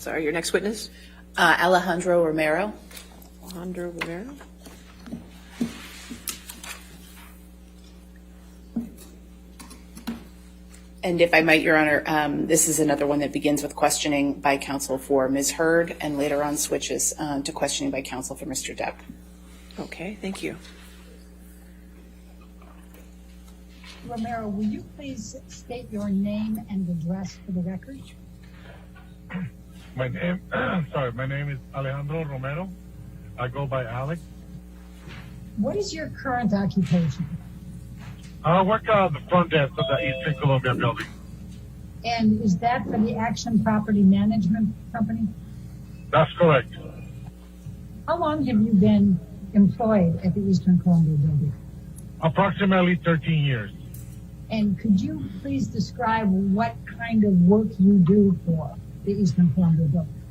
Sorry, your next witness? Alejandro Romero. Alejandro Romero. And if I might, Your Honor, this is another one that begins with questioning by counsel for Ms. Heard and later on switches to questioning by counsel for Mr. Depp. Okay, thank you. Romero, will you please state your name and address for the record? My name is Alejandro Romero. I go by Alex. What is your current occupation? I work on the front desk of the Eastern Columbia building. And is that for the Action Property Management Company? That's correct. How long have you been employed at the Eastern Columbia building? Approximately 13 years. And could you please describe what kind of work you do for the Eastern Columbia building?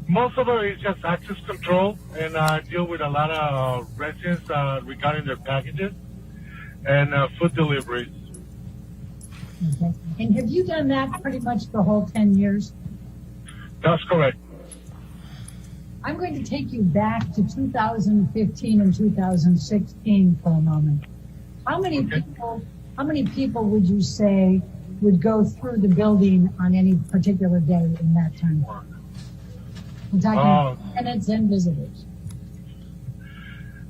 Most of it is just access control, and I deal with a lot of residents regarding their packages and food deliveries. Okay. And have you done that pretty much the whole 10 years? That's correct. I'm going to take you back to 2015 and 2016 for a moment. How many people would you say would go through the building on any particular day in that time? I'm talking tenants and visitors.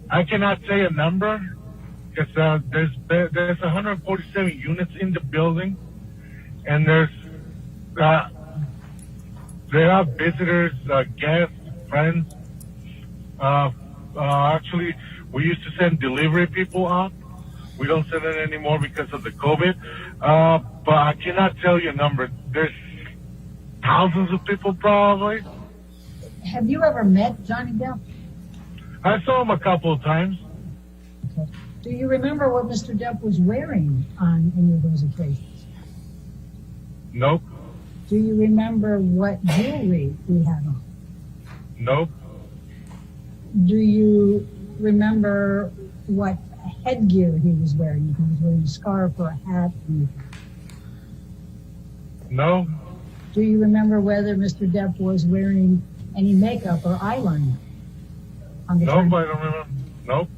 I cannot say a number because there's 147 units in the building, and there are visitors, guests, friends. Actually, we used to send delivery people out. We don't send it anymore because of the COVID. But I cannot tell you a number. There's thousands of people probably. Have you ever met Johhny Depp? I saw him a couple of times. Okay. Do you remember what Mr. Depp was wearing on any of those occasions? Nope. Do you remember what jewelry he had on? Nope. Do you remember what headgear he was wearing? If he was wearing a scarf or a hat? No. Do you remember whether Mr. Depp was wearing any makeup or eyeliner? Nope, I don't remember. Nope.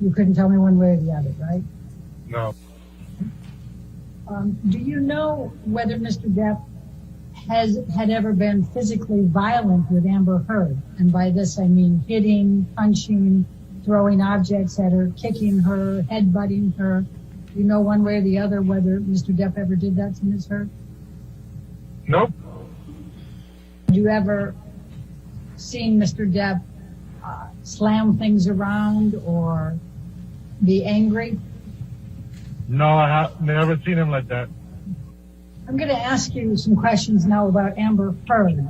You couldn't tell me one way or the other, right? No. Do you know whether Mr. Depp had ever been physically violent with Amber Heard? And by this I mean hitting, punching, throwing objects at her, kicking her, headbutting her. Do you know one way or the other whether Mr. Depp ever did that to Ms. Heard? Nope. Have you ever seen Mr. Depp slam things around or be angry? No, I have never seen him like that. I'm going to ask you some questions now about Amber Heard.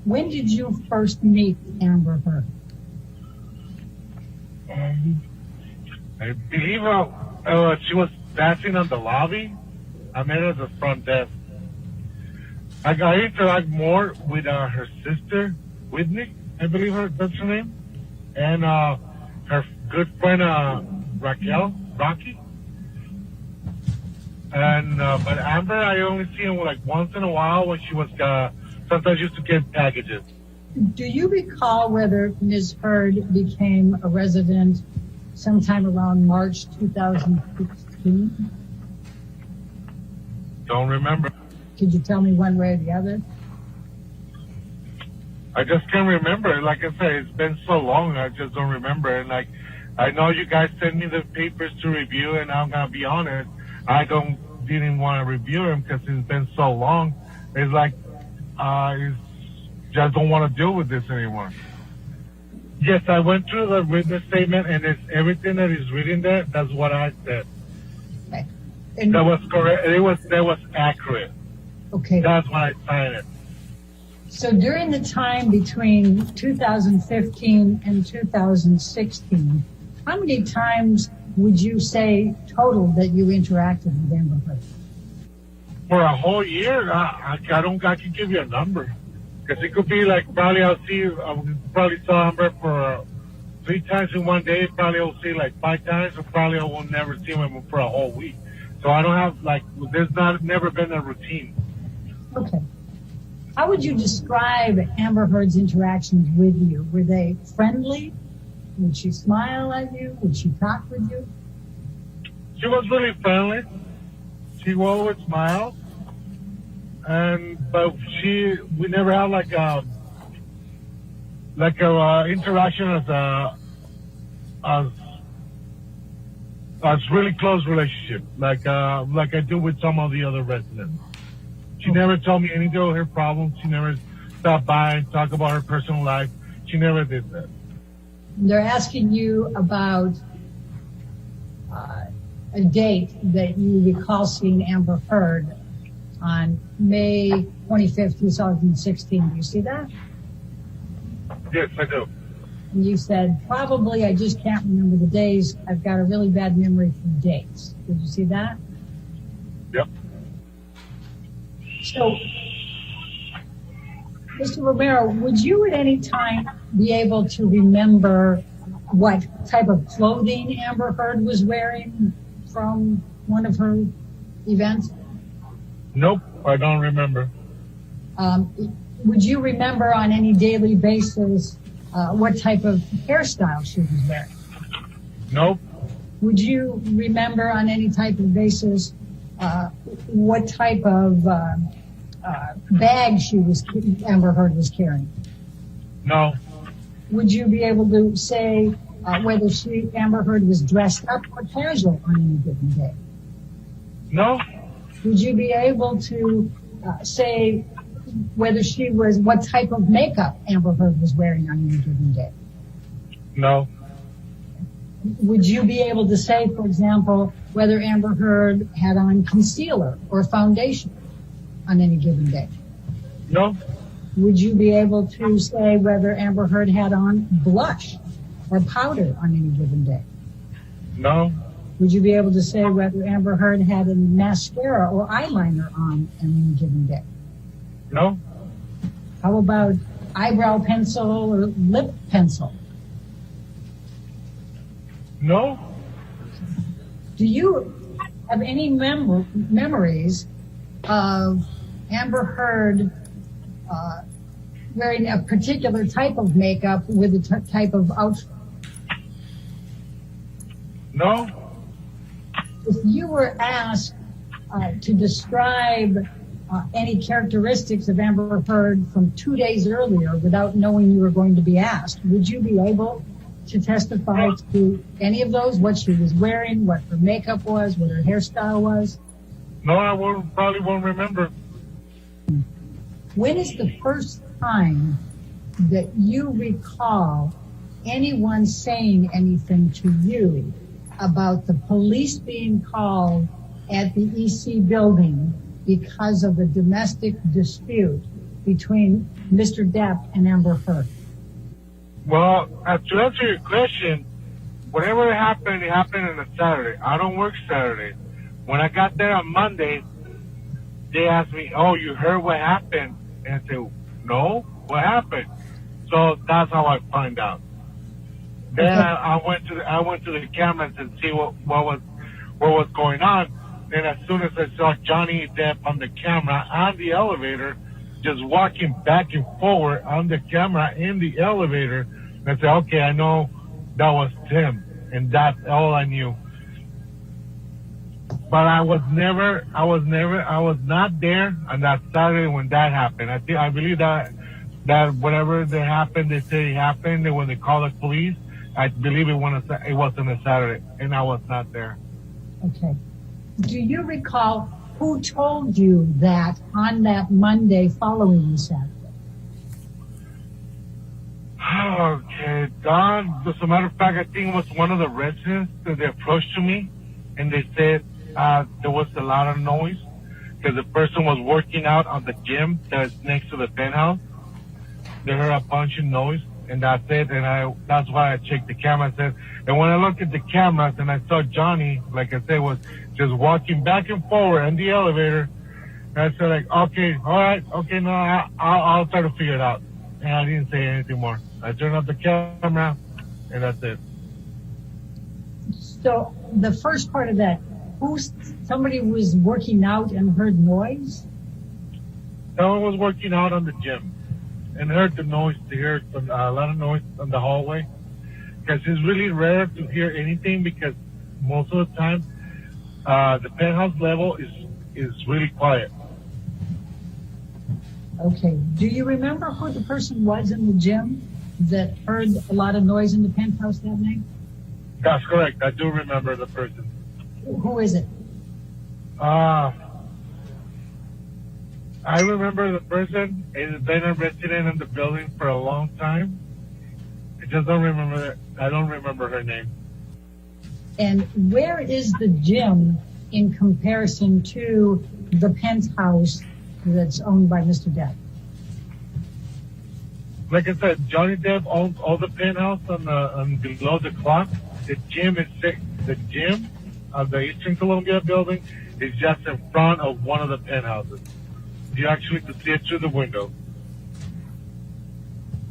When did you first meet Amber Heard? I believe she was dancing on the lobby. I met her at the front desk. I interact more with her sister, Whitney, I believe that's her name, and her good friend, Rocky. And but Amber, I only see him like once in a while when she was sometimes used to get packages. Do you recall whether Ms. Heard became a resident sometime around March 2016? Don't remember. Could you tell me one way or the other? I just can't remember. Like I said, it's been so long, I just don't remember. And like, I know you guys sent me the papers to review, and I'm gonna be honest, I didn't want to review them because it's been so long. It's like, just don't want to deal with this anymore. Yes, I went through the witness statement, and it's everything that is written there. That's what I said. Okay. And that was correct. That was accurate. Okay. That's why I signed it. So during the time between 2015 and 2016, how many times would you say total that you interacted with Amber Heard? For a whole year, I can give you a number. Because it could be like, probably I probably saw Amber for 3 times in one day. Probably I'll see like 5 times, or probably I will never see him for a whole week. So I don't have, like, there's never been a routine. Okay. How would you describe Amber Heard's interactions with you? Were they friendly? Would she smile at you? Would she talk with you? She was really friendly. She would always smile. But we never had like a interaction as really close relationship, like I do with some of the other residents. She never told me any of her problems. She never stopped by and talked about her personal life. She never did that. They're asking you about a date that you recall seeing Amber Heard on May 25th, 2016. Do you see that? Yes, I do. And you said, probably I just can't remember the days. I've got a really bad memory for dates. Did you see that? Yep. So, Mr. Romero, would you at any time be able to remember what type of clothing Amber Heard was wearing from one of her events? Nope, I don't remember. Would you remember on any daily basis what type of hairstyle she was wearing? Nope. Would you remember on any type of basis what type of bag Amber Heard was carrying? No. Would you be able to say whether Amber Heard was dressed up or casual on any given day? No. Would you be able to say whether what type of makeup Amber Heard was wearing on any given day? No. Would you be able to say, for example, whether Amber Heard had on concealer or foundation on any given day? No. Would you be able to say whether Amber Heard had on blush or powder on any given day? No. Would you be able to say whether Amber Heard had a mascara or eyeliner on any given day? No. How about eyebrow pencil or lip pencil? No. Do you have any memories of Amber Heard wearing a particular type of makeup with a type of outfit? No. If you were asked to describe any characteristics of Amber Heard from 2 days earlier without knowing you were going to be asked, would you be able to testify to any of those? What she was wearing, what her makeup was, what her hairstyle was? No, I probably won't remember. When is the first time that you recall anyone saying anything to you about the police being called at the EC building because of a domestic dispute between Mr. Depp and Amber Heard? Well, to answer your question, whatever happened, it happened on a Saturday. I don't work Saturday. When I got there on Monday, they asked me, "Oh, you heard what happened?" And I said, "No, what happened?" So that's how I find out. Then Okay. I went to the cameras and see what was going on. And as soon as I saw Johhny Depp on the camera on the elevator, just walking back and forward on the camera in the elevator, I said, "Okay, I know that was Tim," and that's all I knew. But I was not there on that Saturday when that happened. I believe that whatever that happened, they say it happened, and when they call the police, I believe it was on a Saturday, and I was not there. Okay. Do you recall who told you that on that Monday following the Saturday? Okay, Don, as a matter of fact, I think it was one of the residents that they approached to me, and they said there was a lot of noise because the person was working out on the gym that's next to the penthouse. They heard a bunch of noise, and that's it. And that's why I checked the camera. And when I looked at the cameras and I saw Johhny, like I said, was just walking back and forward in the elevator. And I said, like, okay, all right, okay, no, I'll try to figure it out. And I didn't say anything more. I turned off the camera, and that's it. So the first part of that, somebody was working out and heard noise? someone was working out on the gym and heard the noise, to hear a lot of noise on the hallway. Because it's really rare to hear anything, because most of the time the penthouse level is really quiet. Okay. Do you remember who the person was in the gym that heard a lot of noise in the penthouse that night? That's correct. I do remember the person. Who is it? I remember the person. It has been a resident in the building for a long time. I just don't remember. I don't remember her name. And where is the gym in comparison to the penthouse that's owned by Mr. Depp? Like I said, Johnny Depp owns all the penthouse on below the clock. The gym of the Eastern Columbia building is just in front of one of the penthouses. You actually can see it through the window.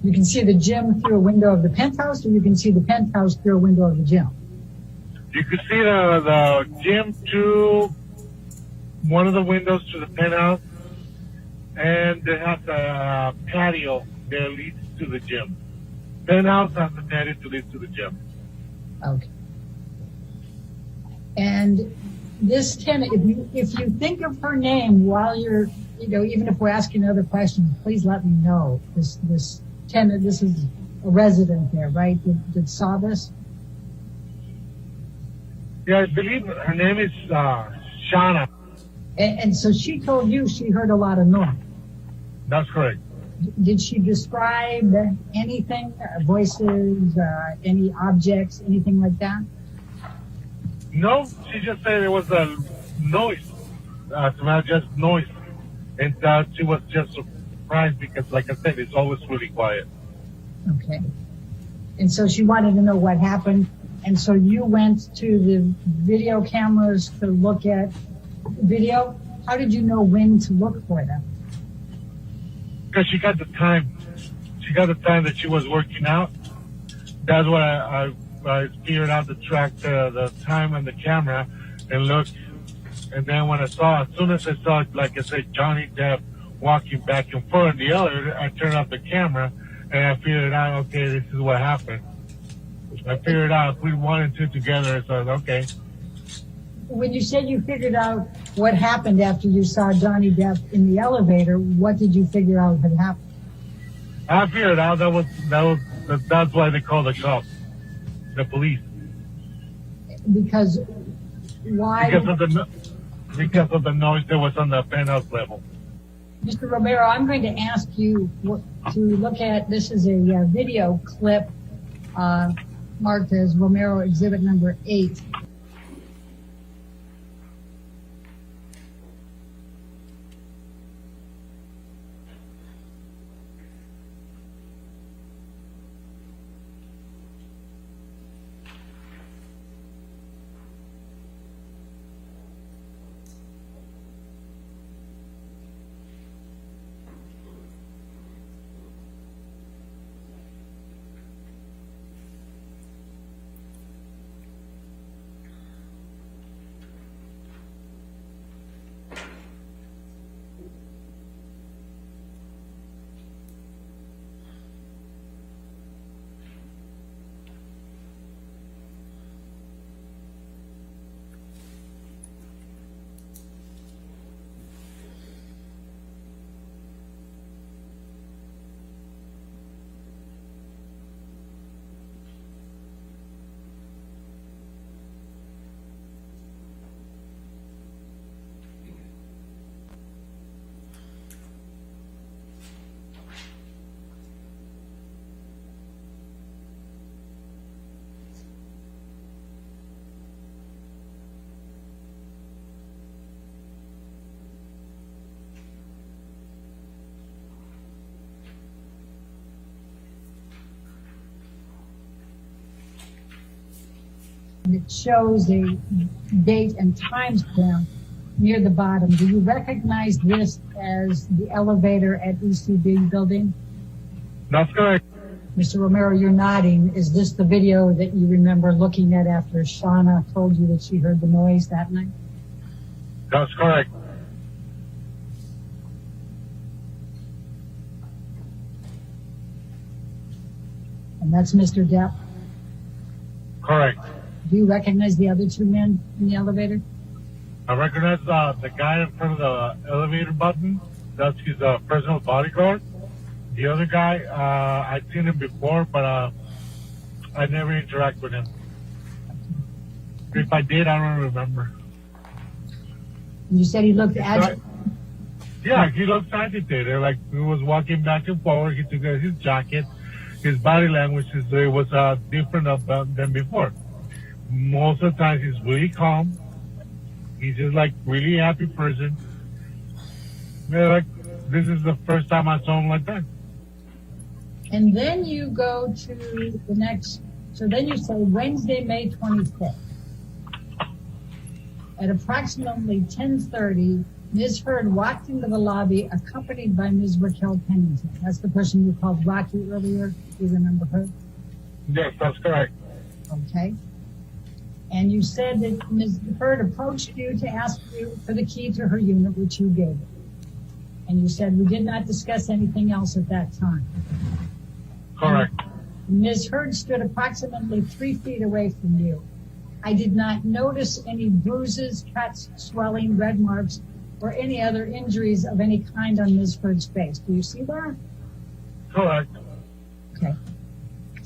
You can see the gym through a window of the penthouse, or you can see the penthouse through a window of the gym? You can see the gym through one of the windows to the penthouse, and it has a patio that leads to the gym. Penthouse has a patio to lead to the gym. Okay. And this tenant, if you think of her name while you're, even if we're asking other questions, please let me know. This tenant, this is a resident there, right? That saw this? Yeah, I believe her name is Shauna. And so she told you she heard a lot of noise. That's correct. Did she describe anything, voices, any objects, anything like that? No, she just said it was a noise. Not just noise. And she was just surprised because, like I said, it's always really quiet. Okay. And so she wanted to know what happened. And so you went to the video cameras to look at video. How did you know when to look for them? Because she got the time. She got the time that she was working out. That's what I figured out to track the time on the camera and look. And then when as soon as I saw, like I said, Johnny Depp walking back and forth in the elevator, I turned off the camera and I figured out, okay, this is what happened. I figured out if we wanted to together, so I was okay. When you said you figured out what happened after you saw Johnny Depp in the elevator, what did you figure out had happened? I figured out that's why they call the cops, the police. Because why? Because of the noise that was on the penthouse level. Mr. Romero, I'm going to ask you to look at, this is a video clip marked as Romero Exhibit Number 8. It shows a date and time stamp near the bottom. Do you recognize this as the elevator at ECB building? That's correct. Mr. Romero, you're nodding. Is this the video that you remember looking at after Shauna told you that she heard the noise that night? That's correct. And that's Mr. Depp. Correct. Do you recognize the other two men in the elevator? I recognize the guy in front of the elevator button. That's his personal bodyguard. The other guy, I've seen him before, but I never interact with him. If I did, I don't remember. And you said he looked agitated. Yeah, he looked agitated. Like he was walking back and forward. He took his jacket. His body language was different than before. Most of the time, he's really calm. He's just like really happy person. Yeah, like this is the first time I saw him like that. And then you go to the next, so then you say Wednesday, May 25th. At approximately 10:30, Ms. Heard walked into the lobby accompanied by Ms. Raquel Pennington. That's the person you called Rocky earlier. Do you remember her? Yes, that's correct. Okay. And you said that Ms. Heard approached you to ask you for the key to her unit, which you gave her. And you said we did not discuss anything else at that time. Correct. Ms. Heard stood approximately 3 feet away from you. I did not notice any bruises, cuts, swelling, red marks, or any other injuries of any kind on Ms. Heard's face. Do you see that? Correct. Okay.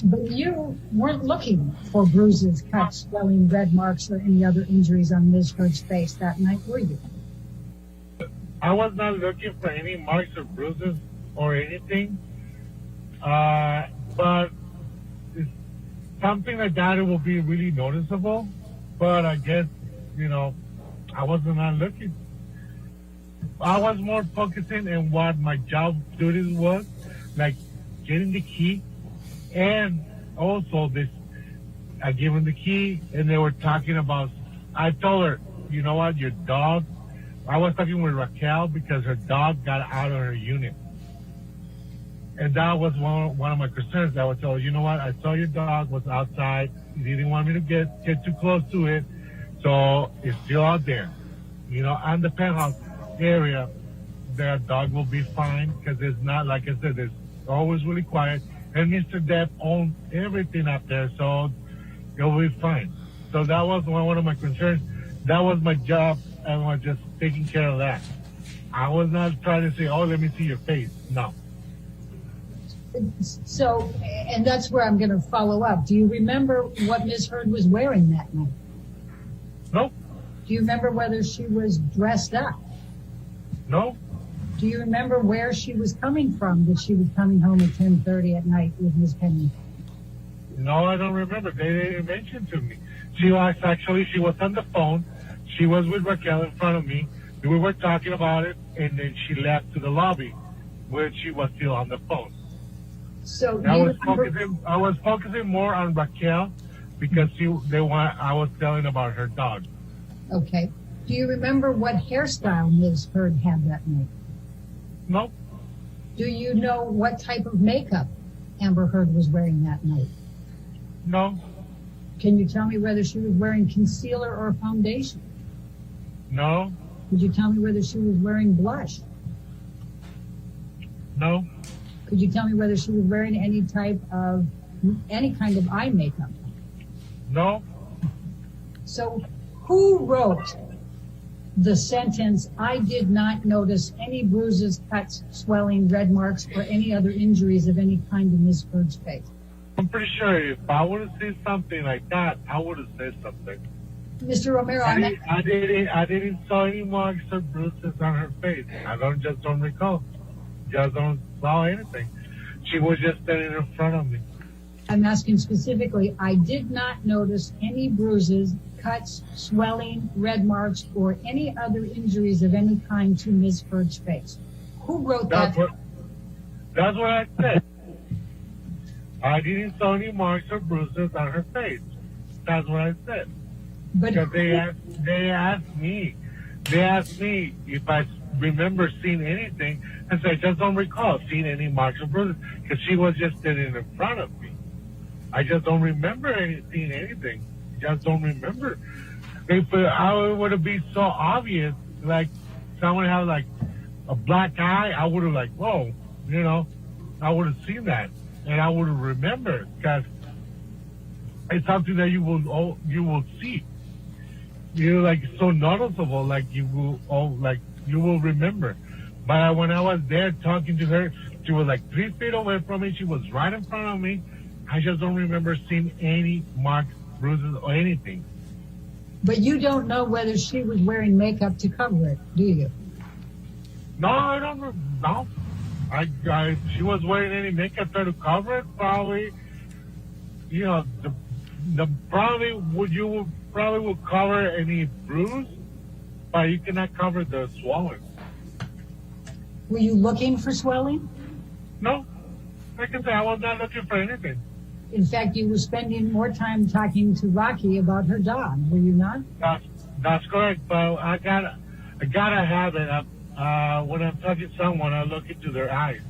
But you weren't looking for bruises, cuts, swelling, red marks, or any other injuries on Ms. Heard's face that night, were you? I was not looking for any marks or bruises or anything. But it's something like that, it will be really noticeable. But I guess, I wasn't not looking. I was more focusing on what my job duties was, like getting the key. And also I gave them the key and they were talking about, I told her, you know what, your dog, I was talking with Raquel because her dog got out of her unit. And that was one of my concerns. I would tell her, you know what, I saw your dog was outside. You didn't want me to get too close to it. So it's still out there. On the penthouse area, the dog will be fine because it's not, like I said, it's always really quiet. And Mr. Depp owns everything up there, so it'll be fine. So that was one of my concerns. That was my job, and I was just taking care of that. I was not trying to say, oh, let me see your face. No. So, and that's where I'm going to follow up. Do you remember what Ms. Heard was wearing that night? No. Do you remember whether she was dressed up? No. Do you remember where she was coming from, that she was coming home at 10:30 at night with Ms. Pennington? No, I don't remember. They didn't mention to me. She was on the phone. She was with Raquel in front of me. We were talking about it, and then she left to the lobby where she was still on the phone. So I was focusing more on Raquel because I was telling about her dog. Okay. Do you remember what hairstyle Ms. Heard had that night? No. Do you know what type of makeup Amber Heard was wearing that night? No. Can you tell me whether she was wearing concealer or foundation? No. Could you tell me whether she was wearing blush? No. Could you tell me whether she was wearing any kind of eye makeup? No. So who wrote the sentence, I did not notice any bruises, cuts, swelling, red marks, or any other injuries of any kind in Ms. Heard's face? I'm pretty sure if I would have seen something like that, I would have said something. Mr. Romero, I didn't saw any marks or bruises on her face. I don't recall. Just don't saw anything. She was just standing in front of me. I'm asking specifically, I did not notice any bruises, cuts, swelling, red marks, or any other injuries of any kind to Ms. Heard's face. Who wrote that? That's what I said. I didn't saw any marks or bruises on her face. That's what I said. But Because they asked me if I remember seeing anything, and so I just don't recall seeing any marks or bruises because she was just sitting in front of me. I just don't remember seeing anything. Just don't remember. If it would have been so obvious, like someone had like a black eye, I would have like, whoa, I would have seen that. and I would remember because it's something that you will see. You're like so noticeable, like you will remember. But when I was there talking to her, she was like 3 feet away from me. She was right in front of me. I just don't remember seeing any marks, bruises, or anything. But you don't know whether she was wearing makeup to cover it, do you? No, I don't know. No. She was wearing any makeup to cover it, probably. You know, the probably will cover any bruise, but you cannot cover the swelling. Were you looking for swelling? No. Like I said, I was not looking for anything. In fact, you were spending more time talking to Rocky about her dog, were you not? That's correct, but I gotta have it. When I'm talking to someone, I look into their eyes.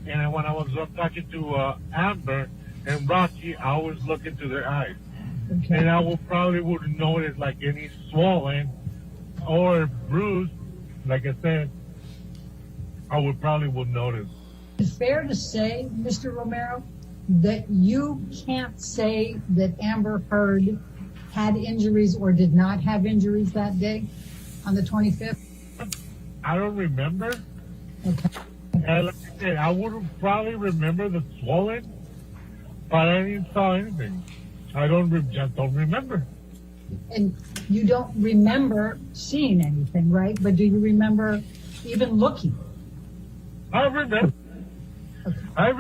And when I was talking to Amber and Rocky, I always look into their eyes. Okay. And I wouldn't notice like any swelling or bruise. Like I said, I would notice. Is it fair to say, Mr. Romero, that you can't say that Amber Heard had injuries or did not have injuries that day on the 25th? I don't remember. Okay. And like I said, I would probably remember the swelling, but I didn't saw anything. I just don't remember. And you don't remember seeing anything, right? But do you remember even looking? I remember. I'm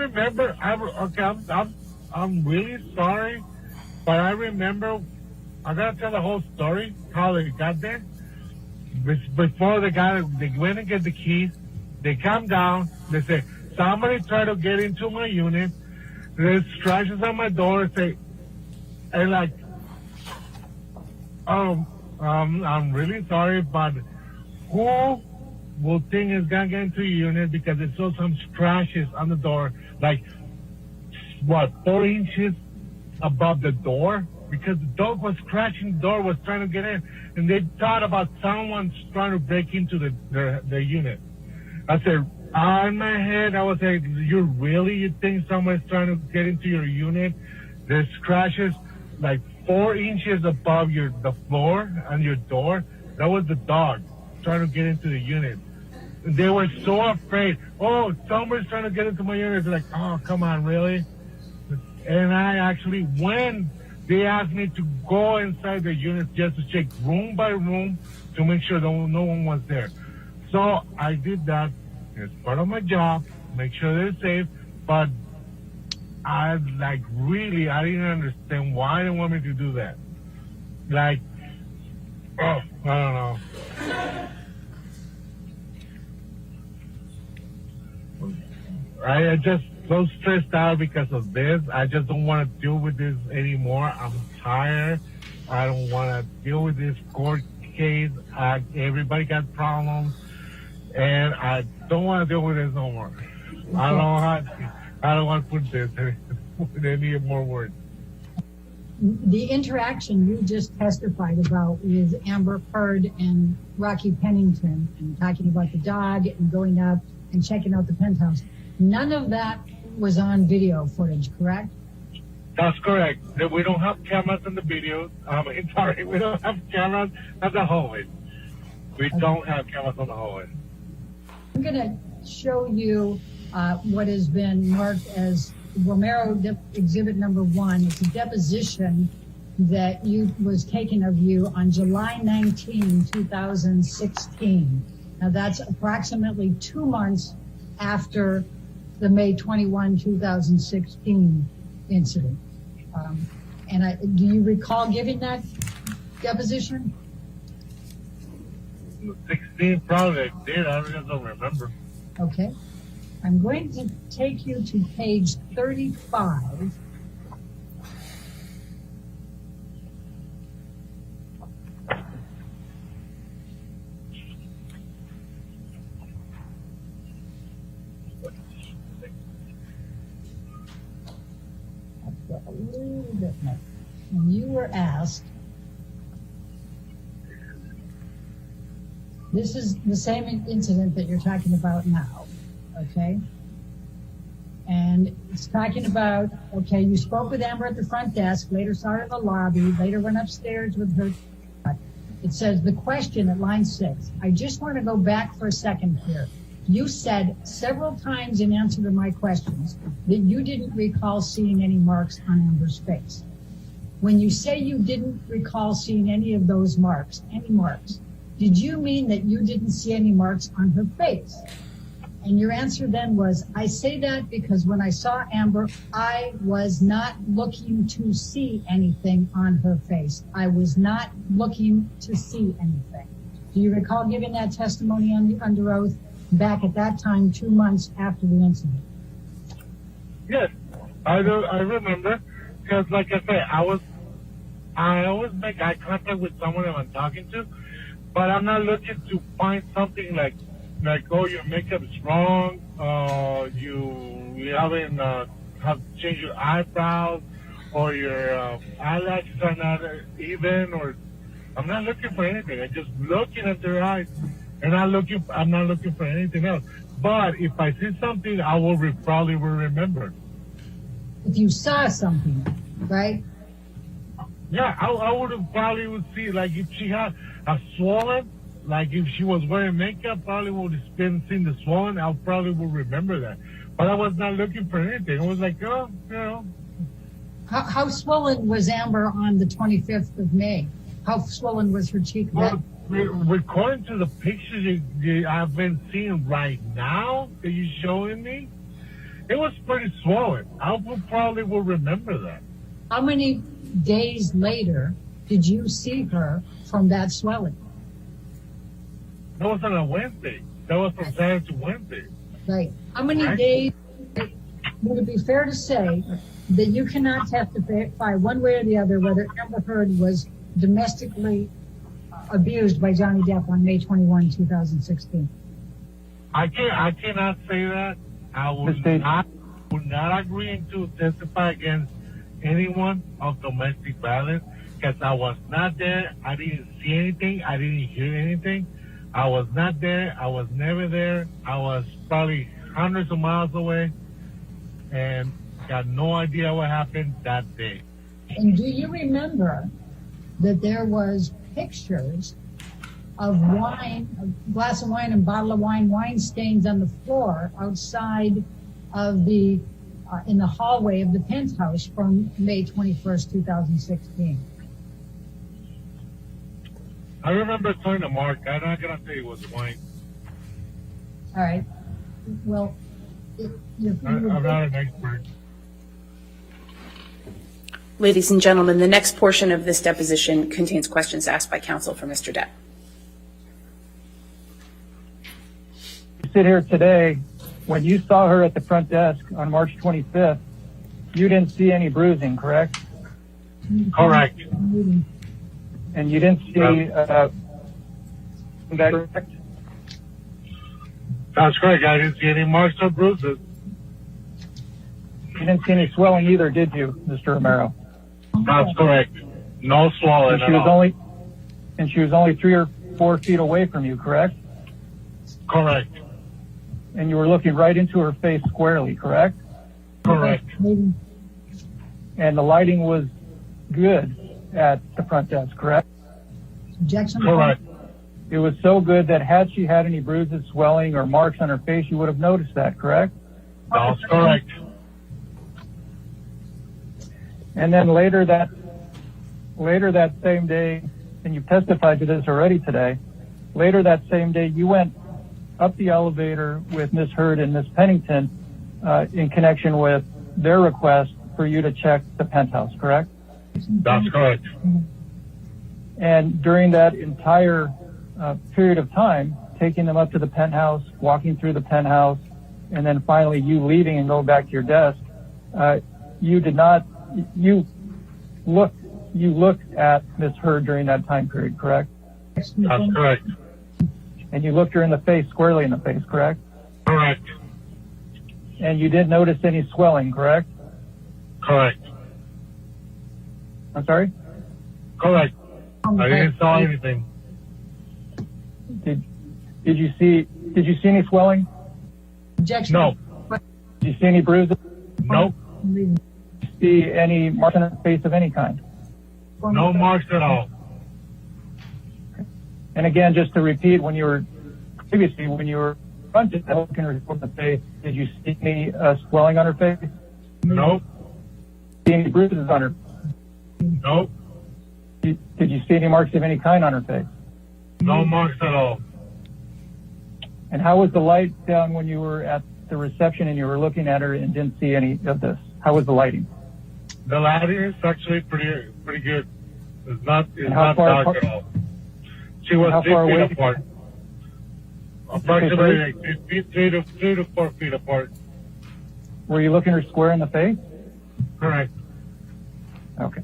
really sorry, but I remember. I gotta tell the whole story how they got there. Before they went and get the keys. They come down. They say somebody tried to get into my unit. There's scratches on my door. And like, I'm really sorry, but who will think is gonna get into your unit because they saw some scratches on the door, like 4 inches above the door, because the dog was scratching the door, was trying to get in, and they thought about someone trying to break into the unit. I said, in my head, I was like, you think someone's trying to get into your unit? There's scratches like 4 inches above the floor on your door. That was the dog trying to get into the unit. They were so afraid. Oh, someone's trying to get into my unit. They're like, oh, come on, really? And I actually, when they asked me to go inside the unit just to check room by room to make sure no one was there. So I did that. It's part of my job, make sure they're safe. But I didn't understand why they want me to do that. Like, I don't know. I just so stressed out because of this. I just don't want to deal with this anymore. I'm tired. I don't want to deal with this court case. Everybody got problems, and I don't want to deal with this no more. I don't want to put this with any more words. The interaction you just testified about with Amber Heard and Rocky Pennington, and talking about the dog and going up and checking out the penthouse, none of that was on video footage, correct? That's correct. We don't have cameras in the videos. Sorry, we don't have cameras at the hallway. We don't have cameras on the hallway. I'm going to show you what has been marked as Romero Exhibit Number 1. It's a deposition that was taken of you on July 19, 2016. Now that's approximately 2 months after the May 21, 2016 incident. Do you recall giving that deposition? 16 probably I did. I just don't remember. Okay. I'm going to take you to page 35. I've got a little bit more. When you were asked, this is the same incident that you're talking about now, okay? And And it's talking about, okay, you spoke with Amber at the front desk, later saw her in the lobby, later went upstairs with her. It says the question at line 6. I just want to go back for a second here. You said several times in answer to my questions that you didn't recall seeing any marks on Amber's face. When you say you didn't recall seeing any of those marks, did you mean that you didn't see any marks on her face? And your answer then was, I say that because when I saw Amber, I was not looking to see anything on her face. I was not looking to see anything. Do you recall giving that testimony under oath back at that time, 2 months after the incident? Yes, I remember, because like I say, I always make eye contact with someone that I'm talking to, but I'm not looking to find something like, oh, your makeup is wrong, you haven't have changed your eyebrows, or your eyelashes are not even, or I'm not looking for anything. I'm just looking at their eyes, and I'm not looking for anything else. But if I see something, I will probably will remember. If you saw something, right? Yeah, I would have probably would see, like if she had a swollen. Like if she was wearing makeup, probably would have been seeing the swollen. I probably would remember that. But I was not looking for anything. I was like, oh, you know. How swollen was Amber on the 25th of May? How swollen was her cheek? Well, according to the pictures I've been seeing right now that you're showing me, it was pretty swollen. I probably will remember that. How many days later did you see her from that swelling? That was on a Wednesday. That was from Saturday to Wednesday. Right. How many days would it be fair to say that you cannot testify one way or the other whether Amber Heard was domestically abused by Johhny Depp on May 21, 2016? I cannot say that. I would not agree to testify against anyone of domestic violence because I was not there. I didn't see anything. I didn't hear anything. I was not there. I was never there. I was probably hundreds of miles away and got no idea what happened that day. And do you remember that there was pictures of wine, a glass of wine and bottle of wine stains on the floor outside of the, in the hallway of the penthouse from May 21st, 2016? I remember telling to Mark, I'm not going to say it was wine. All right. Well, I'm not an expert. Ladies and gentlemen, the next portion of this deposition contains questions asked by counsel for Mr. Depp. You sit here today, when you saw her at the front desk on March 25th, you didn't see any bruising, correct? Correct. And you didn't see that, correct? That's correct. I didn't see any marks or bruises. You didn't see any swelling either, did you, Mr. Romero? That's correct. No swelling And at she was all. only 3 or 4 feet away from you, correct? Correct. And you were looking right into her face squarely, correct? Correct. And the lighting was good at the front desk, correct? Objection? Correct. It was so good that had she had any bruises, swelling, or marks on her face, you would have noticed that, correct? That's correct. And then later that same day, and you've testified to this already today, later that same day, you went up the elevator with Ms. Heard and Ms. Pennington in connection with their request for you to check the penthouse, correct? That's correct. And during that entire period of time, taking them up to the penthouse, walking through the penthouse, and then finally you leaving and going back to your desk, you looked at Ms. Heard during that time period, correct? That's correct. And you looked her in the face, squarely in the face, correct? Correct. And you didn't notice any swelling, correct? Correct. I'm sorry? Correct. I didn't saw anything. Did you see any swelling? Objection? No. Did you see any bruises? Nope. See any marks on her face of any kind? No marks at all. And again, just to repeat, when you were confronted, looking her in the face, did you see any swelling on her face? Nope. See any bruises on her? Nope. Did you see any marks of any kind on her face? No marks at all. And how was the light down when you were at the reception and you were looking at her and didn't see any of this? How was the lighting? The lighting is actually pretty good. It's not how far dark apart? at all. She was How 6 far feet away? apart. Approximately like 3 to 4 feet apart. Were you looking her square in the face? Correct. Okay.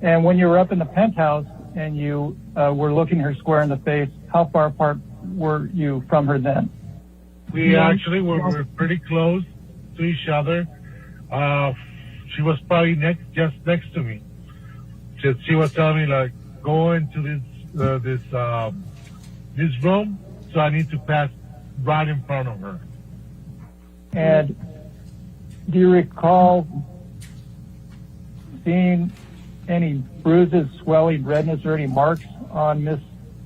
And when you were up in the penthouse and you were looking her square in the face, how far apart were you from her then? We actually were pretty close to each other. She was probably just next to me. She was telling me like, go into this room, so I need to pass right in front of her. And do you recall seeing any bruises, swelling, redness, or any marks on Miss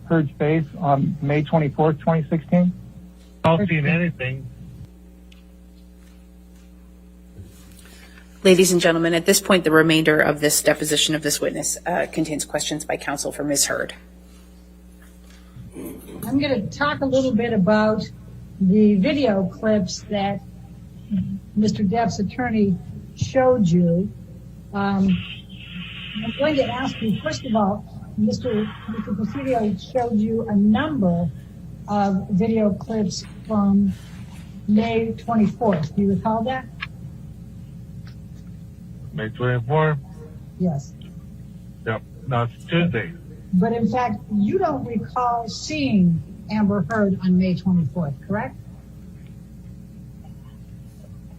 Heard's face on May 24th, 2016? I don't see anything. Ladies and gentlemen, at this point, the remainder of this deposition of this witness contains questions by counsel for Ms. Heard. I'm going to talk a little bit about the video clips that Mr. Depp's attorney showed you. I'm going to ask you, first of all, Mr. Presidio showed you a number of video clips from May 24th. Do you recall that? May 24th? Yes. Yep. That's Tuesday. But in fact, you don't recall seeing Amber Heard on May 24th, correct?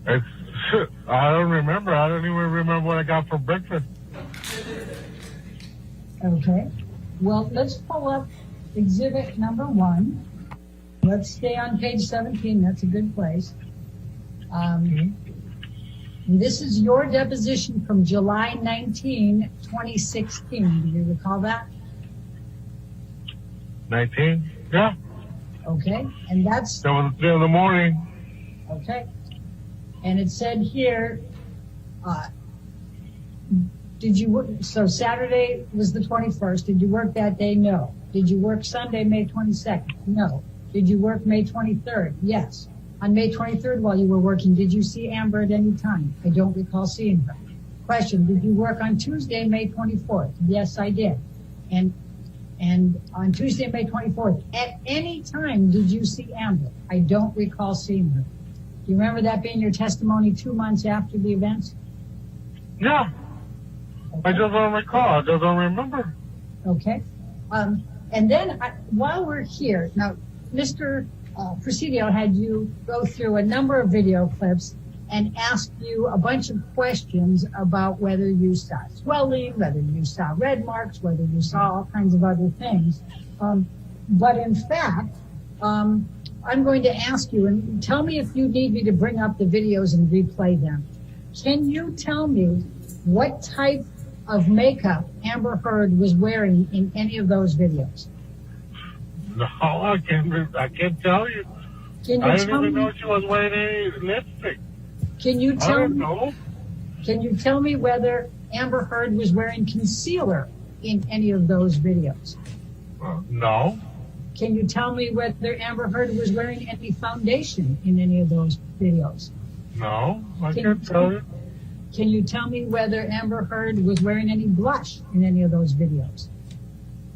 I don't remember. I don't even remember what I got for breakfast. Okay. Well, let's pull up exhibit number 1. Let's stay on page 17. That's a good place. This is your deposition from July 19, 2016. Do you recall that? 19? Yeah. Okay. And that's, That was 3 in the morning. okay. And it said here, did you work, so Saturday was the 21st. Did you work that day? No. Did you work Sunday, May 22nd? No. Did you work May 23rd? Yes. On May 23rd, while you were working, did you see Amber at any time? I don't recall seeing her. Question, did you work on Tuesday, May 24th? Yes, I did. And on Tuesday, May 24th, at any time did you see Amber? I don't recall seeing her. Do you remember that being your testimony 2 months after the events? Yeah. I just don't recall. I just don't remember. Okay. And then while we're here, now, Mr. Presidio had you go through a number of video clips and ask you a bunch of questions about whether you saw swelling, whether you saw red marks, whether you saw all kinds of other things. But in fact, I'm going to ask you, and tell me if you need me to bring up the videos and replay them. Can you tell me what type of makeup Amber Heard was wearing in any of those videos? No, I can't tell you. Can I you didn't tell even me? know she was wearing any lipstick. Can you I tell don't me? know. Can you tell me whether Amber Heard was wearing concealer in any of those videos? No. Can you tell me whether Amber Heard was wearing any foundation in any of those videos? No, I Can can't you tell you. Can you tell me whether Amber Heard was wearing any blush in any of those videos?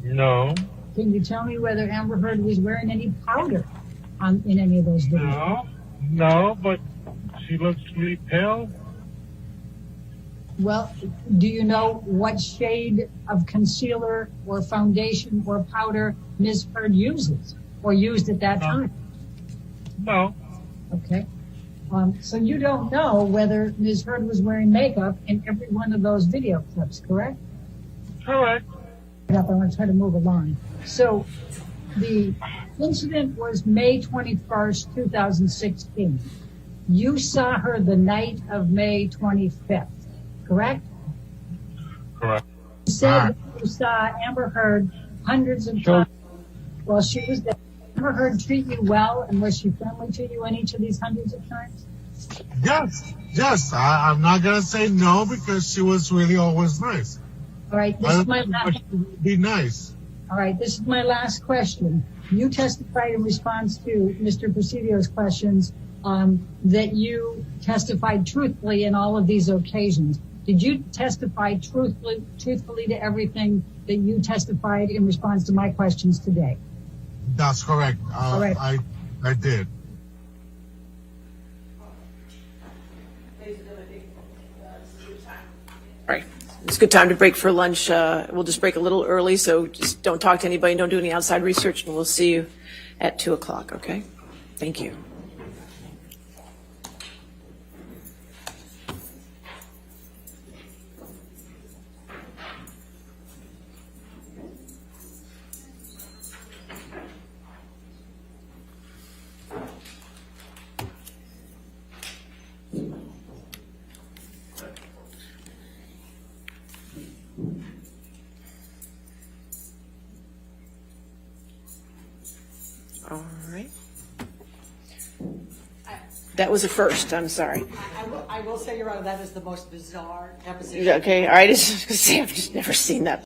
No. Can you tell me whether Amber Heard was wearing any powder in any of those videos? No, but she looks really pale. Well, do you know what shade of concealer or foundation or powder Ms. Heard uses or used at that time? No. Okay. So you don't know whether Ms. Heard was wearing makeup in every one of those video clips, correct? Correct. I want to try to move along. So the incident was May 21st, 2016. You saw her the night of May 25th, correct? Correct. You said that you saw Amber Heard hundreds of Sure. times while she was there. Did Amber Heard treat you well, and was she friendly to you in each of these hundreds of times? Yes. I'm not gonna say no because she was really always nice. All right, this is my last. Be nice. All right, this is my last question. You testified in response to Mr. Presidio's questions that you testified truthfully in all of these occasions. Did you testify truthfully to everything that you testified in response to my questions today? That's correct. All right. I did. All right. It's a good time to break for lunch. We'll just break a little early, so just don't talk to anybody, don't do any outside research, and we'll see you at 2 o'clock, okay? Thank you. All right. That was a first, I'm sorry. I will say, Your Honor, that is the most bizarre deposition. Okay, all right, I was gonna say, I've just never seen that